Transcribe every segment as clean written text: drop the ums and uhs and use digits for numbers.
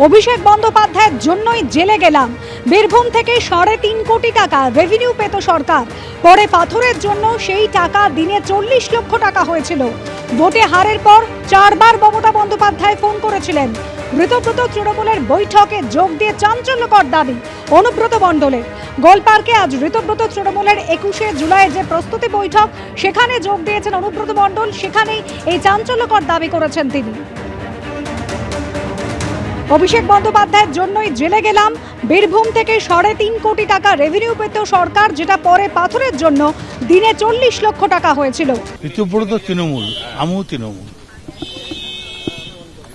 অভিষেক বন্দ্যোপাধ্যায়ের জন্যই জেলে গেলাম। বীরভূম থেকে 3.5 কোটি টাকা রেভিনিউ পেত সরকার, পরে পাথরের জন্য সেই টাকা দিনে 40 লক্ষ টাকা হয়েছিল। ভোটে হারের পর 4 বার মমতা বন্দ্যোপাধ্যায় ফোন করেছিলেন। ঋতব্রত তৃণমূলের বৈঠকে যোগ দিয়ে চাঞ্চল্যকর দাবি অনুব্রত মণ্ডলের। গোলপার্কে আজ ঋতব্রত তৃণমূলের 21শে জুলাই যে প্রস্তুতি বৈঠক, সেখানে যোগ দিয়েছেন অনুব্রত মণ্ডল। সেখানেই এই চাঞ্চল্যকর দাবি করেছেন তিনি। অভিষেক বন্দ্যোপাধ্যায়ের জন্যই জেলে গেলাম। বীরভূম থেকে 3.5 কোটি টাকা রেভিনিউ পেত সরকার, যেটা পরে পাথরের জন্য দিনে 40 লক্ষ টাকা হয়েছিল। ঋতব্রত তৃণমূল, আমিও তৃণমূল।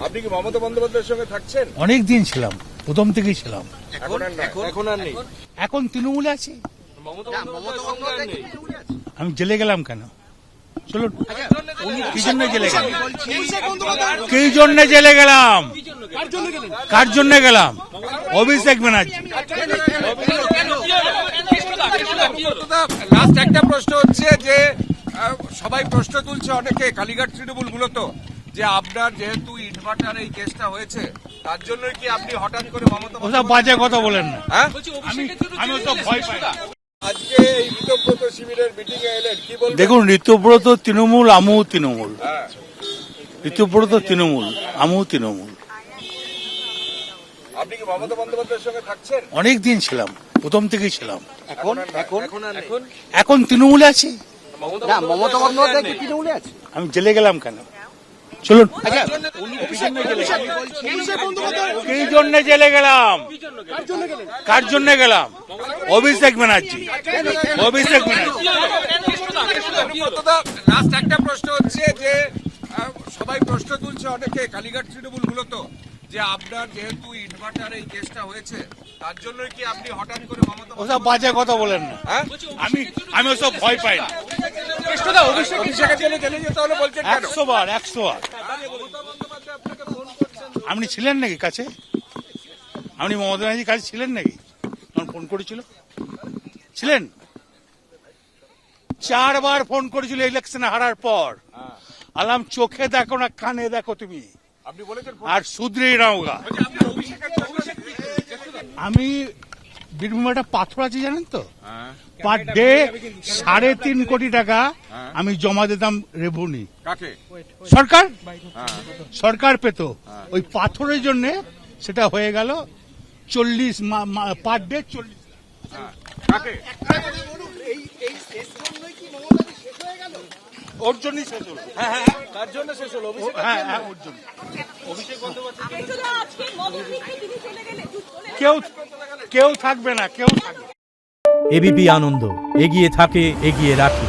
আপনি কি মমতা বন্দ্যোপাধ্যায়ের সঙ্গে থাকছেন? অনেক দিন ছিলাম, প্রথম থেকেই ছিলাম। এখন আর নেই। এখন তৃণমূলে আছি। আমি জেলে গেলাম কেন? চলুন, কি জন্য জেলে গেলাম? কি জন্য জেলে গেলাম? কার জন্য গেলাম? অভিষেক ব্যানার্জি। লাস্ট একটা প্রশ্ন হচ্ছে যে সবাই প্রশ্ন তুলছে, অনেকে কালীঘাট তৃণমূল মূলত, যে আপনার যেহেতু ইটভাটার এই কেসটা হয়েছে, তার জন্য কি আপনি হঠাৎ করে মমতা ওসব বাজে কথা বলেন না। আমি তো ভয় পাই। আজকে এই ঋতব্রত শিবিরের মিটিং এ এলেন, কি বলবেন? দেখুন, ঋতব্রত তৃণমূল, আমিও তৃণমূল। ঋতব্রত তৃণমূল, আমিও তৃণমূল। আপনি কি মমতা বন্দ্যোপাধ্যায়ের সঙ্গে থাকছেন? অনেক দিন ছিলাম, প্রথম থেকেই ছিলাম। এখন এখন তৃণমূলে আছি। মমতা বন্দ্যোপাধ্যায় কি তৃণমূলে আছে? আমি জেলে গেলাম কেন? চলুন, কি জন্য জেলে গেলাম? কার জন্য গেলাম? অভিষেক ব্যানার্জি। অভিষেক ব্যানার্জি। লাস্ট একটা প্রশ্ন হচ্ছে যে সবাই প্রশ্ন তুলছে, অনেকে কালীঘাট তৃণমূল মূলত, যে আপনার যেহেতু ইটভাটার এই কেসটা হয়েছে, তার জন্য কি আপনি হঠাৎ করে মমতা ওসব বাজে কথা বলেন না। আমি ওসব ভয় পাই না। অভিষেকের জন্য জেলে যেতে হলে বলছেন কেন? 100 বার। আপনি ছিলেন নাকি কাছে? আপনি মমতা ব্যানার্জির কাছে ছিলেন নাকি? তখন ফোন করেছিল, ছিলেন? 4 বার ফোন করেছিল ইলেকশনে হারার পর। আলাম চোখে দেখো না, কানে দেখো তুমি, আপনি বলেছেন আর শুধরেই নাওগা। আমি বীরভূমে একটা পাথর আছে জানেন তো, পার ডে 3.5 কোটি টাকা আমি জমা দিতাম রেভিনিউ। কাকে? সরকার। সরকার পেত। ওই পাথরের জন্য সেটা হয়ে গেল 40 পার ডে 40। কাকে? ওর জন্যই শেষ হলো। কার জন্য শেষ হলো? হ্যাঁ, ওর জন্য। কেউ থাকবে না, কেউ থাকবে। এবিপি আনন্দ, এগিয়ে থাকে, এগিয়ে রাখে।